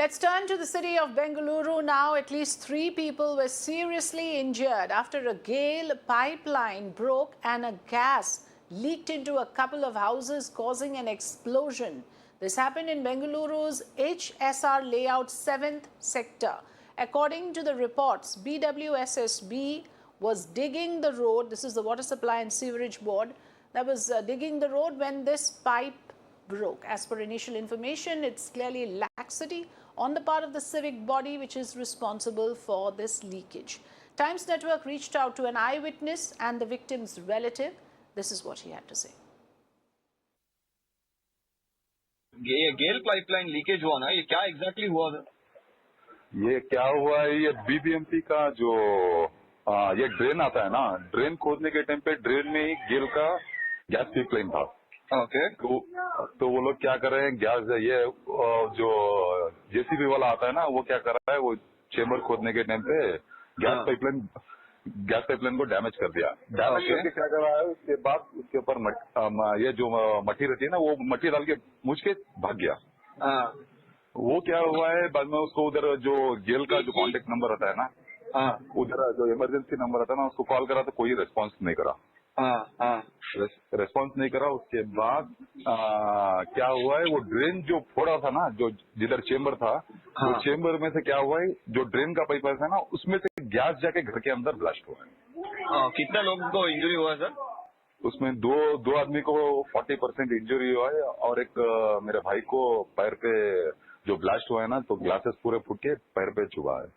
Let's turn to the city of Bengaluru now. At least 3 people were seriously injured after a GAIL pipeline broke and a gas leaked into a couple of houses, causing an explosion. This happened in Bengaluru's HSR layout 7th sector. According to the reports, BWSSB was digging the road. This is the Water Supply and Sewerage Board that was digging the road when this pipe broke. As per initial information, it's clearly laxity on the part of the civic body which is responsible for this leakage. Times Network reached out to an eyewitness and the victim's relative. This is what he had to say. GAIL pipeline leakage हुआ ना, ये क्या exactly हुआ था? ये क्या हुआ है, ये बीबीएमपी का जो ये ड्रेन आता है ना, ड्रेन खोदने के टाइम पे ड्रेन में ही गेल का गैस पाइपलाइन था. ओके. तो वो लोग क्या कर रहे हैं, गैस ये जो जेसीबी वाला आता है ना, वो क्या कर रहा है, वो चेम्बर खोदने के टाइम पे गैस पाइपलाइन को डैमेज कर दिया. डैमेज करके क्या कर रहा है, उसके बाद उसके ऊपर ये जो मट्टी रहती है ना, वो मट्टी डाल के मुझ के भाग गया. वो क्या हुआ है, बाद में उसको उधर जो गेल का जो कांटेक्ट नंबर रहता है ना, उधर जो इमरजेंसी नंबर रहता है ना, उसको कॉल करा तो कोई रिस्पांस नहीं करा. रेस्पॉन्स नहीं करा. उसके बाद क्या हुआ है, वो ड्रेन जो फोड़ा था ना, जो जिधर चेम्बर था, वो चेम्बर में से क्या हुआ है, जो ड्रेन का पाइप है ना, उसमें से गैस जाके घर के अंदर ब्लास्ट हुआ है. कितना लोगों को इंजरी हुआ है सर? उसमें दो आदमी को 40% इंजरी हुआ है और एक मेरे भाई को पैर पे जो ब्लास्ट हुआ है ना, तो ग्लासेस पूरे फूट के पैर पे चुभा है.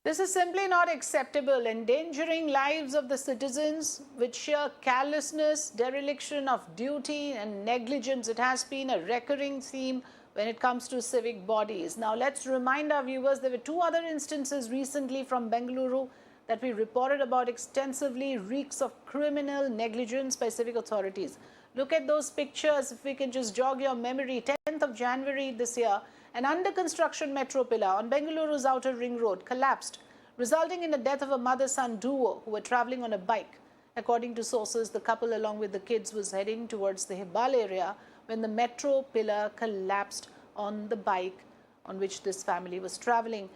This is simply not acceptable, endangering lives of the citizens with sheer carelessness, dereliction of duty and negligence. It has been a recurring theme when it comes to civic bodies. Now let's remind our viewers, there were 2 other instances recently from Bengaluru that we reported about extensively, reeks of criminal negligence by civic authorities. Look at those pictures, if we can just jog your memory. 10th of January this year, an under-construction metro pillar on Bengaluru's outer ring road collapsed, resulting in the death of a mother-son duo who were travelling on a bike. According to sources, the couple along with the kids was heading towards the Hebal area when the metro pillar collapsed on the bike on which this family was travelling.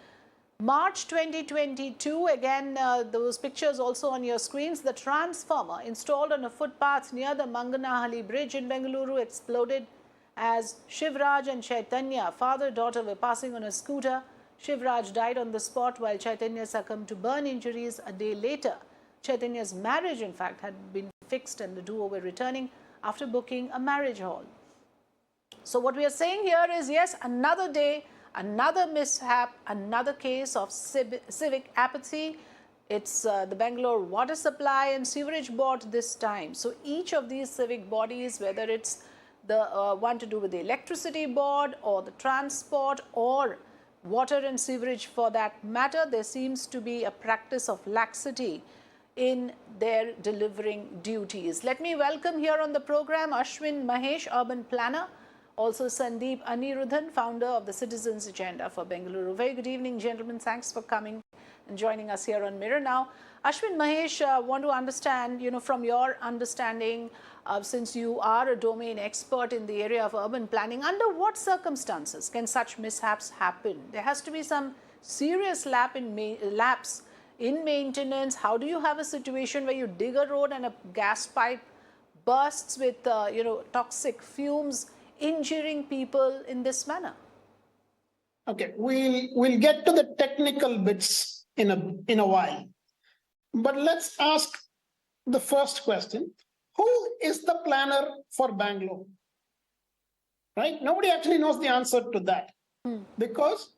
March 2022, again, those pictures also on your screens. The transformer installed on a footpath near the Manganahalli bridge in Bengaluru exploded as Sewerage and Chaitanya, father-daughter, were passing on a scooter. Sewerage died on the spot while Chaitanya succumbed to burn injuries a day later. Chaitanya's marriage, in fact, had been fixed and the duo were returning after booking a marriage hall. So what we are saying here is, yes, another day, another mishap, another case of civic apathy. It's the Bangalore Water Supply and Sewerage Board this time. So each of these civic bodies, whether it's the one to do with the electricity board or the transport or water and sewerage for that matter, there seems to be a practice of laxity in their delivering duties. Let me welcome here on the program Ashwin Mahesh, urban planner, also Sandeep Anirudha, founder of the Citizens Agenda for Bengaluru. Very good evening, gentlemen. Thanks for coming and joining us here on Mirror Now. Ashwin Mahesh, want to understand, from your understanding, since you are a domain expert in the area of urban planning, under what circumstances can such mishaps happen? There has to be some serious lapse in maintenance. How do you have a situation where you dig a road and a gas pipe bursts with, toxic fumes, injuring people in this manner? Okay, we'll get to the technical bits in a while. But let's ask the first question. Who is the planner for Bangalore? Right? Nobody actually knows the answer to that because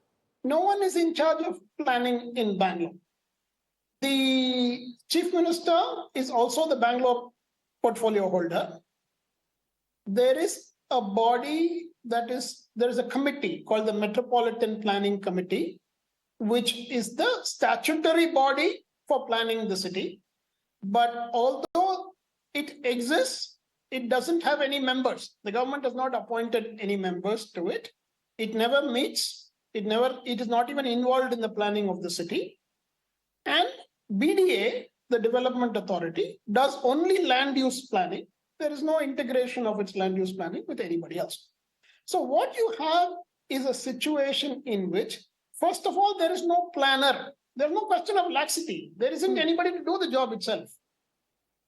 no one is in charge of planning in Bangalore. The Chief Minister is also the Bangalore portfolio holder. There is a body there is a committee called the Metropolitan Planning Committee, which is the statutory body for planning the city. But although it exists, it doesn't have any members. The government has not appointed any members to it. It never meets. It is not even involved in the planning of the city. And BDA, the Development Authority, does only land use planning. There is no integration of its land use planning with anybody else. So what you have is a situation in which, first of all, there is no planner. There's no question of laxity. There isn't anybody to do the job itself.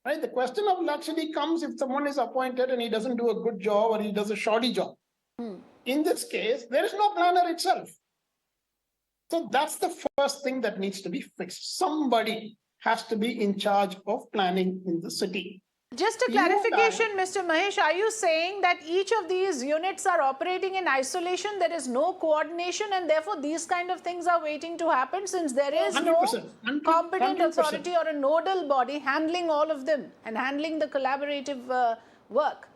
Right? The question of laxity comes if someone is appointed and he doesn't do a good job or he does a shoddy job. In this case, there is no planner itself. So that's the first thing that needs to be fixed. Somebody has to be in charge of planning in the city. Just a clarification, Mr. Mahesh, are you saying that each of these units are operating in isolation? There is no coordination and therefore these kind of things are waiting to happen since there is 100%, no competent 100%. authority or a nodal body handling all of them and handling the collaborative work?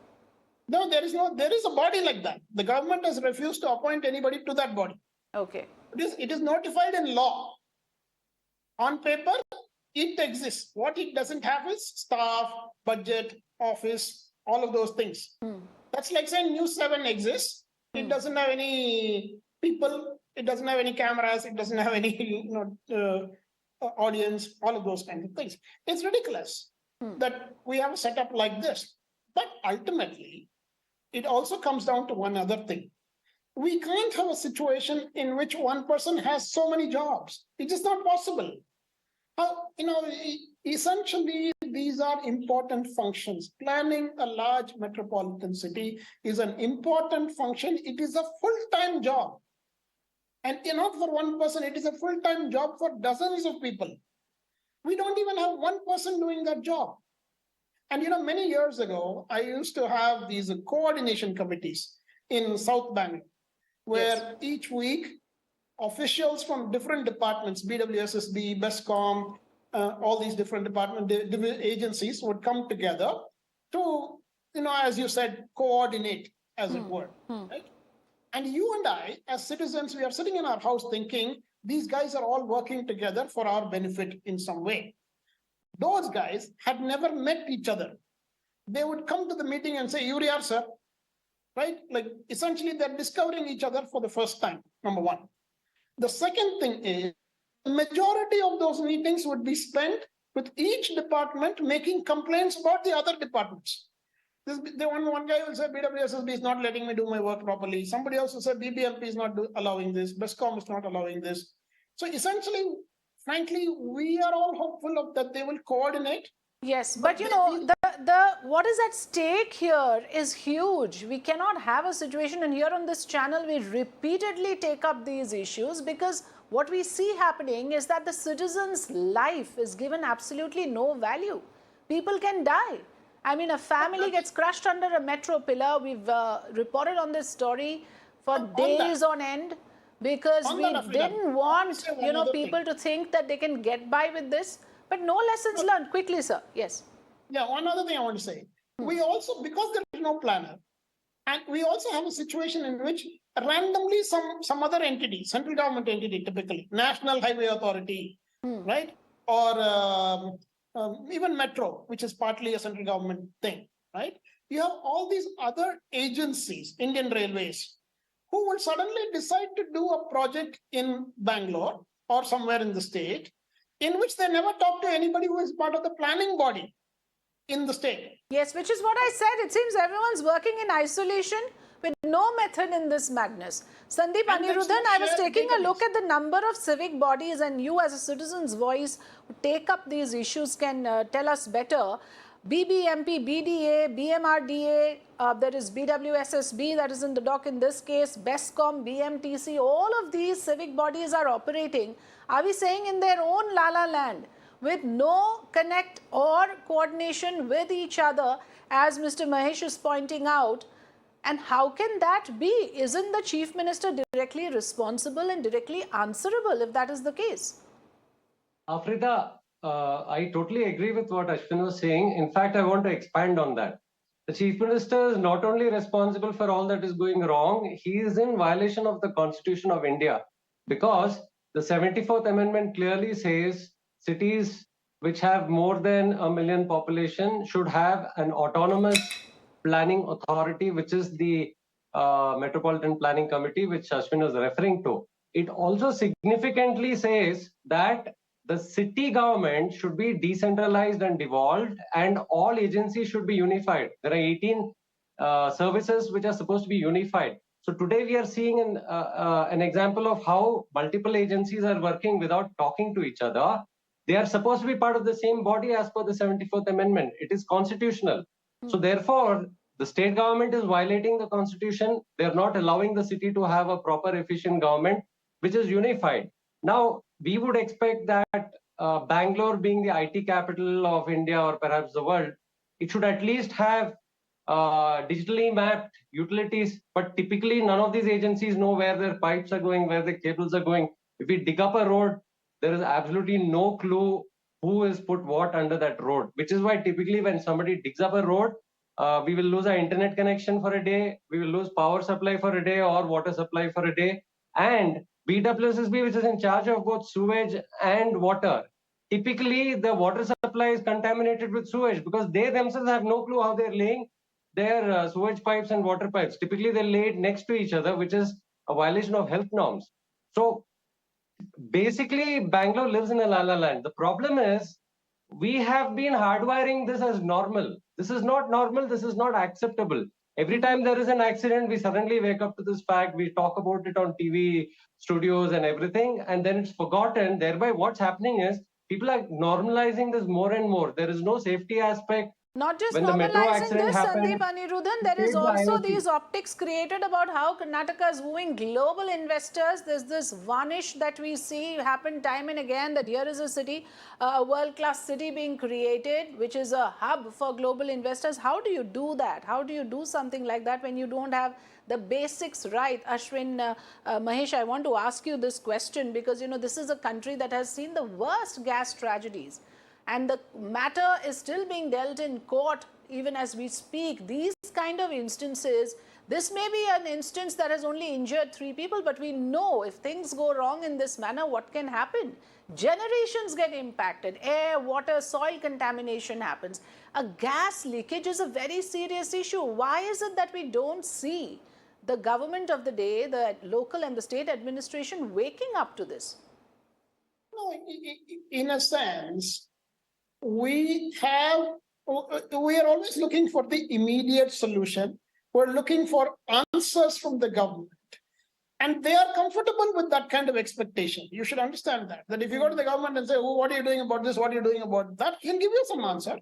No, there is a body like that. The government has refused to appoint anybody to that body. Okay. It is notified in law. On paper, it exists. What it doesn't have is staff, budget, office, all of those things. That's like saying News 7 exists. It doesn't have any people. It doesn't have any cameras. It doesn't have any audience, all of those kinds of things. It's ridiculous that we have a setup like this. But ultimately, it also comes down to one other thing. We can't have a situation in which one person has so many jobs. It is not possible. Essentially, these are important functions. Planning a large metropolitan city is an important function. It is a full-time job. And not for one person, it is a full-time job for dozens of people. We don't even have one person doing that job. And many years ago, I used to have these coordination committees in South Bangalore, where each week officials from different departments, BWSSB, BESCOM, all these different department agencies would come together to, as you said, coordinate, as it were. Right? And you and I, as citizens, we are sitting in our house thinking, these guys are all working together for our benefit in some way. Those guys had never met each other. They would come to the meeting and say, "Here, sir." Right? Like, essentially, they're discovering each other for the first time, number one. The second thing is, the majority of those meetings would be spent with each department making complaints about the other departments. One guy will say, BWSSB is not letting me do my work properly. Somebody else will say, BBMP is not allowing this. BESCOM is not allowing this. So essentially, frankly, we are all hopeful of that they will coordinate. Yes, but what is at stake here is huge. We cannot have a situation, and here on this channel we repeatedly take up these issues because what we see happening is that the citizen's life is given absolutely no value. People can die. I mean, a family gets crushed under a metro pillar. We've reported on this story for days on end because we didn't want, people to think that they can get by with this. But no lessons learned. Quickly, sir. Yes. Yeah, one other thing I want to say. We also, because there is no planner, and we also have a situation in which randomly some other entity, central government entity typically, National Highway Authority, right? Or even Metro, which is partly a central government thing, right? You have all these other agencies, Indian Railways, who will suddenly decide to do a project in Bangalore or somewhere in the state, in which they never talk to anybody who is part of the planning body in the state. Yes, which is what I said. It seems everyone's working in isolation with no method in this madness. Sandeep Anirudha, I was taking a look at the number of civic bodies, and you as a citizen's voice who take up these issues can tell us better. BBMP, BDA, BMRDA, there is BWSSB that is in the dock in this case, BESCOM, BMTC, all of these civic bodies are operating. Are we saying in their own la-la land with no connect or coordination with each other, as Mr. Mahesh is pointing out? And how can that be? Isn't the Chief Minister directly responsible and directly answerable if that is the case? Afrida, I totally agree with what Ashwin was saying. In fact, I want to expand on that. The Chief Minister is not only responsible for all that is going wrong, he is in violation of the Constitution of India, because the 74th Amendment clearly says cities which have more than 1 million population should have an autonomous planning authority, which is the Metropolitan Planning Committee, which Ashwin was referring to. It also significantly says that the city government should be decentralized and devolved, and all agencies should be unified. There are 18 services which are supposed to be unified. So today we are seeing an example of how multiple agencies are working without talking to each other. They are supposed to be part of the same body as per the 74th Amendment. It is constitutional. So therefore, the state government is violating the constitution. They're not allowing the city to have a proper, efficient government, which is unified. Now, we would expect that Bangalore being the IT capital of India or perhaps the world, it should at least have digitally mapped utilities, but typically none of these agencies know where their pipes are going, where the cables are going. If we dig up a road, there is absolutely no clue who has put what under that road, which is why typically when somebody digs up a road, we will lose our internet connection for a day, we will lose power supply for a day or water supply for a day. And BWSSB, which is in charge of both sewage and water, typically the water supply is contaminated with sewage because they themselves have no clue how they're laying their sewage pipes and water pipes. Typically they're laid next to each other, which is a violation of health norms. So basically, Bangalore lives in a la-la land. The problem is we have been hardwiring this as normal. This is not normal. This is not acceptable. Every time there is an accident, we suddenly wake up to this fact. We talk about it on TV studios and everything, and then it's forgotten. Thereby, what's happening is people are normalizing this more and more. There is no safety aspect. Not just When the metro normalizing accident this, happened, Sandeep Anirudhan, there is the also IoT. these optics created about how Karnataka is wooing global investors. There's this varnish that we see happen time and again, that here is a city, a world-class city being created, which is a hub for global investors. How do you do that? How do you do something like that when you don't have the basics right? Ashwin, Mahesh, I want to ask you this question because, you know, this is a country that has seen the worst gas tragedies. And the matter is still being dealt in court even as we speak. These kind of instances, this may be an instance that has only injured 3 people, but we know if things go wrong in this manner, what can happen? Generations get impacted. Air, water, soil contamination happens. A gas leakage is a very serious issue. Why is it that we don't see the government of the day, the local and the state administration waking up to this? No, in a sense, we are always looking for the immediate solution. We're looking for answers from the government. And they are comfortable with that kind of expectation. You should understand that if you go to the government and say, oh, what are you doing about this? What are you doing about that? He'll give you some answer.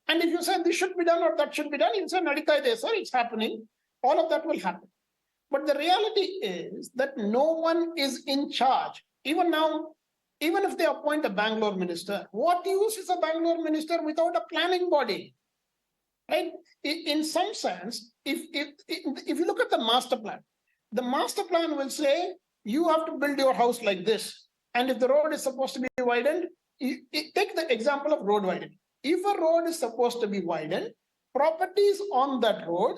And if you say this should be done or that should be done, he'll say, Nadita is sir, it's happening. All of that will happen. But the reality is that no one is in charge. Even now, even if they appoint a Bangalore minister, what use is a Bangalore minister without a planning body? Right? In some sense, if you look at the master plan will say, you have to build your house like this. And if the road is supposed to be widened, take the example of road widening. If a road is supposed to be widened, properties on that road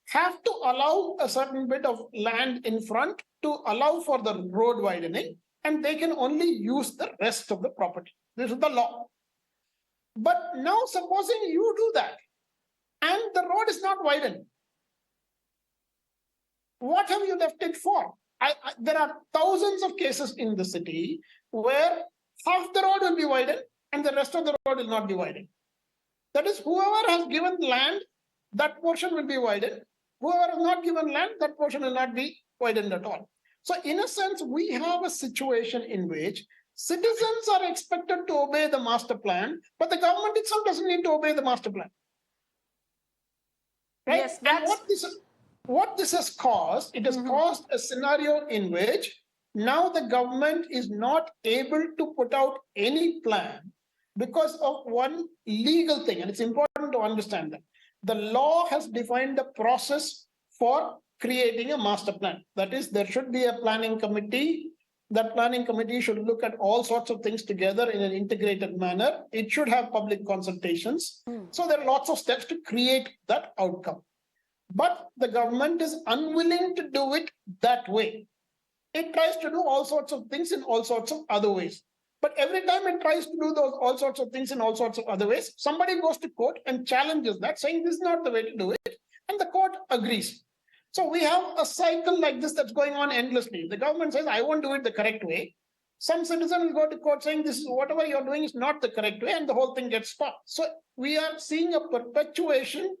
have to allow a certain bit of land in front to allow for the road widening, and they can only use the rest of the property. This is the law. But now supposing you do that and the road is not widened, what have you left it for? There are thousands of cases in the city where half the road will be widened and the rest of the road will not be widened. That is, whoever has given land, that portion will be widened. Whoever has not given land, that portion will not be widened at all. So in a sense, we have a situation in which citizens are expected to obey the master plan, but the government itself doesn't need to obey the master plan. Right? Yes, and what this has caused, it has caused a scenario in which now the government is not able to put out any plan because of one legal thing. And it's important to understand that. The law has defined the process for creating a master plan. That is, there should be a planning committee. That planning committee should look at all sorts of things together in an integrated manner. It should have public consultations. So there are lots of steps to create that outcome. But the government is unwilling to do it that way. It tries to do all sorts of things in all sorts of other ways. But every time it tries to do those all sorts of things in all sorts of other ways, somebody goes to court and challenges that, saying this is not the way to do it. And the court agrees. So we have a cycle like this that's going on endlessly. The government says, I won't do it the correct way. Some citizen will go to court saying, this is whatever you're doing is not the correct way, and the whole thing gets stopped. So we are seeing a perpetuation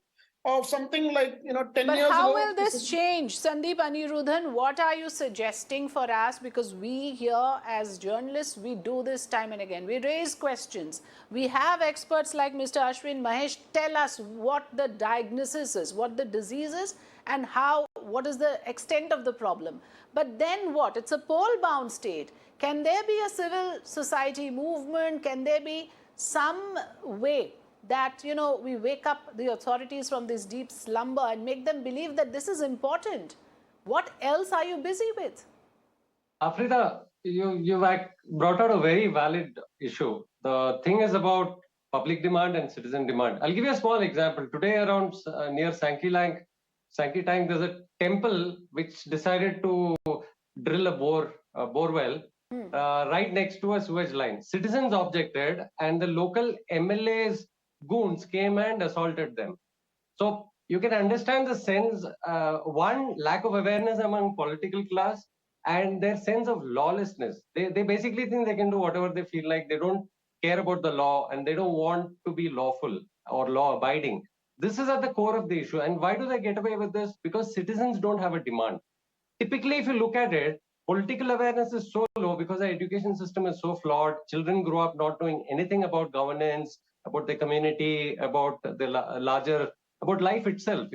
of something like 10 But years how ago. will this change? Sandeep Anirudhan, what are you suggesting for us? Because we here as journalists, we do this time and again. We raise questions. We have experts like Mr. Ashwin Mahesh tell us what the diagnosis is, what the disease is, and what is the extent of the problem. But then what? It's a poll-bound state. Can there be a civil society movement? Can there be some way that, we wake up the authorities from this deep slumber and make them believe that this is important? What else are you busy with? Afrida, you've brought out a very valid issue. The thing is about public demand and citizen demand. I'll give you a small example. Today around near Sankey Tank, there's a temple which decided to drill a bore well right next to a sewage line. Citizens objected and the local MLA's goons came and assaulted them. So you can understand the sense, one, lack of awareness among political class and their sense of lawlessness. They basically think they can do whatever they feel like. They don't care about the law and they don't want to be lawful or law abiding. This is at the core of the issue. And why do they get away with this? Because citizens don't have a demand. Typically, if you look at it, political awareness is so low because our education system is so flawed. Children grow up not knowing anything about governance, about the community, about the about life itself,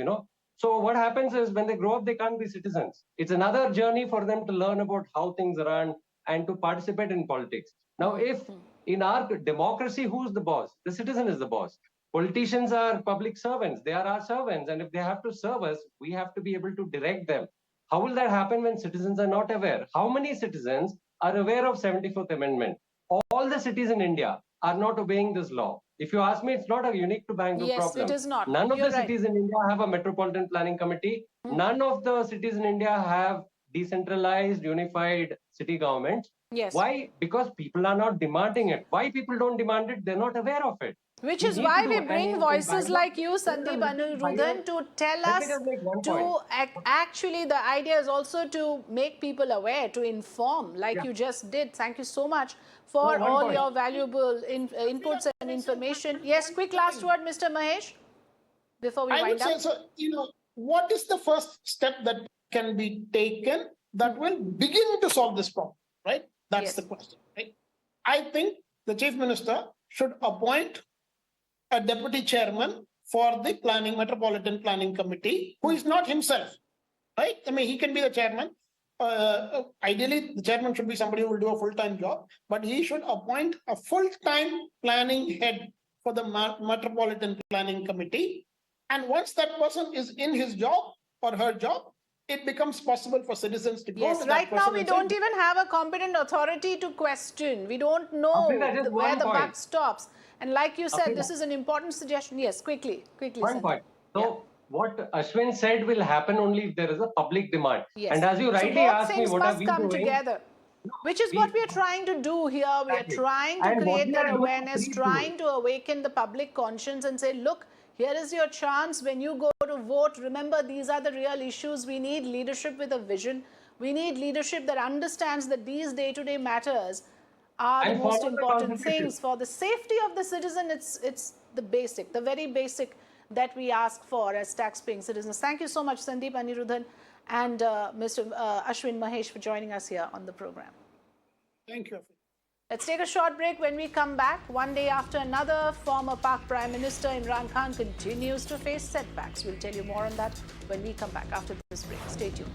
So what happens is when they grow up, they can't be citizens. It's another journey for them to learn about how things run and to participate in politics. Now, if in our democracy, who's the boss? The citizen is the boss. Politicians are public servants. They are our servants. And if they have to serve us, we have to be able to direct them. How will that happen when citizens are not aware? How many citizens are aware of 74th Amendment? All the cities in India are not obeying this law. If you ask me, it's not a unique to Bangalore problem. Yes, it is not. None of You're the cities in India have a metropolitan planning committee. None of the cities in India have decentralized, unified city governments. Yes. Why? Because people are not demanding it. Why people don't demand it? They're not aware of it. Which is why we bring voices like you, Sandeep Anirudhan, to tell us actually the idea is also to make people aware, to inform, like you just did. Thank you so much for all your valuable inputs and information. Yes, quick last word, Mr. Mahesh, before we wind up. I would say, so, what is the first step that can be taken that will begin to solve this problem, right? That's the question, right? I think the Chief Minister should appoint a deputy chairman for the Metropolitan Planning Committee, who is not himself, right? I mean, he can be the chairman. Ideally, the chairman should be somebody who will do a full-time job, but he should appoint a full-time planning head for the Metropolitan Planning Committee. And once that person is in his job or her job, it becomes possible for citizens to go to that right now we don't even have a competent authority to question. We don't know where the buck stops. And like you said, this is an important suggestion. Yes, quickly. One point. So what Ashwin said will happen only if there is a public demand. Yes. And as you rightly asked me, what are we come doing? Together. Which is what we are trying to do here. We are trying to create that awareness, trying to awaken the public conscience and say, look, here is your chance. When you go to vote, remember, these are the real issues. We need leadership with a vision. We need leadership that understands that these day-to-day matters are the most important things for the safety of the citizen. It's the basic, the very basic that we ask for as tax-paying citizens. Thank you so much, Sandeep Anirudhan and Mr. Ashwin Mahesh, for joining us here on the program. Thank you. Let's take a short break. When we come back, one day after another, former Pak Prime Minister Imran Khan continues to face setbacks. We'll tell you more on that when we come back after this break. Stay tuned.